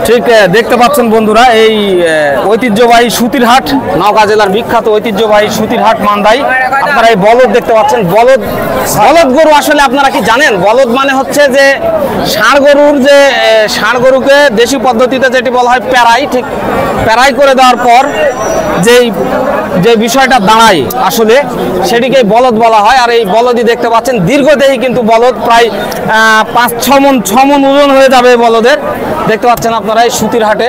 ঠিক দেখতে পাচ্ছেন বন্ধুরা, এই ঐতিহ্যবাহী সুতির হাট, নওগাঁ জেলার বিখ্যাত ঐতিহ্যবাহী সুতির হাট মান্দাই। আপনারা এই বলদ দেখতে পাচ্ছেন। বলদ গরু আসলে আপনারা কি জানেন? বলদ মানে হচ্ছে যে ষাঁড় গরুর, যে ষাঁড় গরুকে দেশি পদ্ধতিতে যেটি বলা হয় প্যারাই, ঠিক প্যারাই করে দেওয়ার পর যে বিষয়টা দাঁড়ায় আসলে সেটিকে বলদ বলা হয়। আর এই বলদই দেখতে পাচ্ছেন, দীর্ঘদেহী কিন্তু বলদ, প্রায় 5-6 মণ ওজন হয়ে যাবে বলদের। দেখতে পাচ্ছেন আপনারা এই সুতির হাটে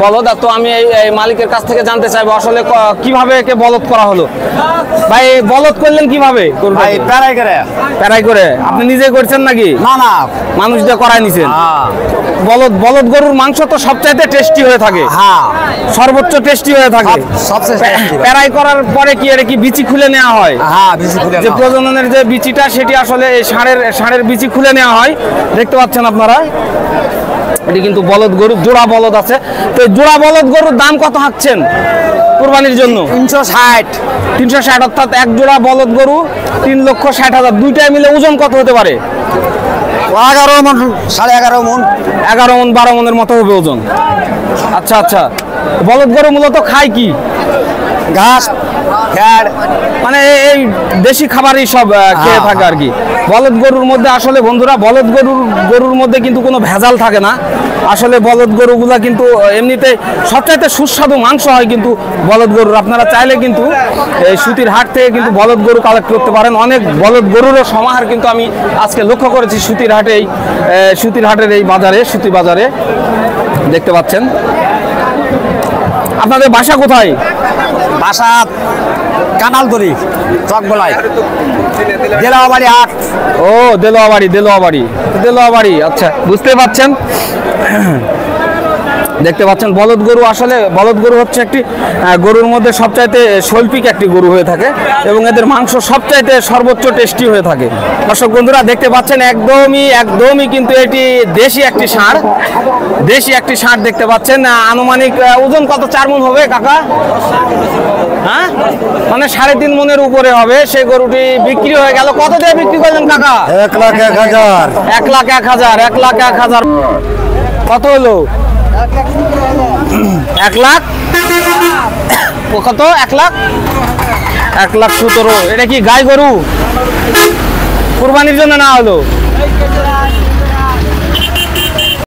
বলদ। আর তো আমি এই মালিকের কাছ থেকে জানতে চাইবো আসলে কিভাবে একে বলদ করা হলো। ভাই বলদ করলেন কিভাবে? ভাই প্যারাই করে। আপনি নিজে করছেন নাকি? না, মানুষ দিয়ে করাই নিছেন। বলদ গরুর মাংস তো সবচাইতে টেস্টি হয়ে থাকে, সর্বোচ্চ টেস্টি হয়ে থাকে। প্যারাই করার পরে কি এটা কি বিচি খুলে নেওয়া হয়? যে প্রজননের যে বিচিটা, সেটি আসলে এই ষাঁড়ের বিচি খুলে নেওয়া হয়। দেখতে পাচ্ছেন আপনারা, এটি কিন্তু বলদ গরু, জোড়া বলদ আছে। তো জোড়া বলদ গরুর দাম কত হাঁকছেন কুরবানির জন্য? 360, অর্থাৎ এক জোড়া বলদ গরু 3,60,000। দুইটাই মিলে ওজন কত হতে পারে? 11 মণ, 11.5 মণ, 11 মণ 12 মণের মতো হবে ওজন। আচ্ছা, বলদ গরু মূলত খায় কি? ঘাস, খড়, মানে এই দেশি খাবারই সব খেয়ে থাকে আর কি। বলদ গরুর মধ্যে আসলে বন্ধুরা, বলদ গরুর মধ্যে কিন্তু কোনো ভেজাল থাকে না। আসলে বলদ গরুগুলা কিন্তু এমনিতে সবচাইতে সুস্বাদু মাংস হয় কিন্তু বলদ গরুর। আপনারা চাইলে কিন্তু এই সুতির হাট থেকে কিন্তু বলদ গরু কালেক্ট করতে পারেন। অনেক বলদ গরুরও সমাহার কিন্তু আমি আজকে লক্ষ্য করেছি সুতির হাটের এই বাজারে, সুতি বাজারে। দেখতে পাচ্ছেন। আপনাদের বাসা কোথায়? বাসা কানালতলি, চকগোলায়, দেলোয়াবাড়ি হাট। ও, দেলোয়াবাড়ি। আচ্ছা, বুঝতে পাচ্ছেন। দেখতে পাচ্ছেন বলদ গরু, আসলে বলদ গরু হচ্ছে একটি গরুর মধ্যে সবচাইতে শৈল্পিক একটি গরু হয়ে থাকে এবং এদের মাংস সবচাইতে সর্বোচ্চ টেস্টি হয়ে থাকে। দর্শক বন্ধুরা দেখতে পাচ্ছেন, একদমই কিন্তু এটি দেশি একটি ষাঁড় দেখতে পাচ্ছেন। আনুমানিক ওজন কত? 4 মণ হবে কাকা? হ্যাঁ, মানে 3.5 মণের উপরে হবে। সেই গরুটি বিক্রি হয়ে গেল। কত দিয়ে বিক্রি করলেন কাকা? 1,01,000। 1,01,000। কত হলো? 1 লাখ। কত? 1,17,000। এটা কি গাই গরু? কুরবানির জন্য না হলো?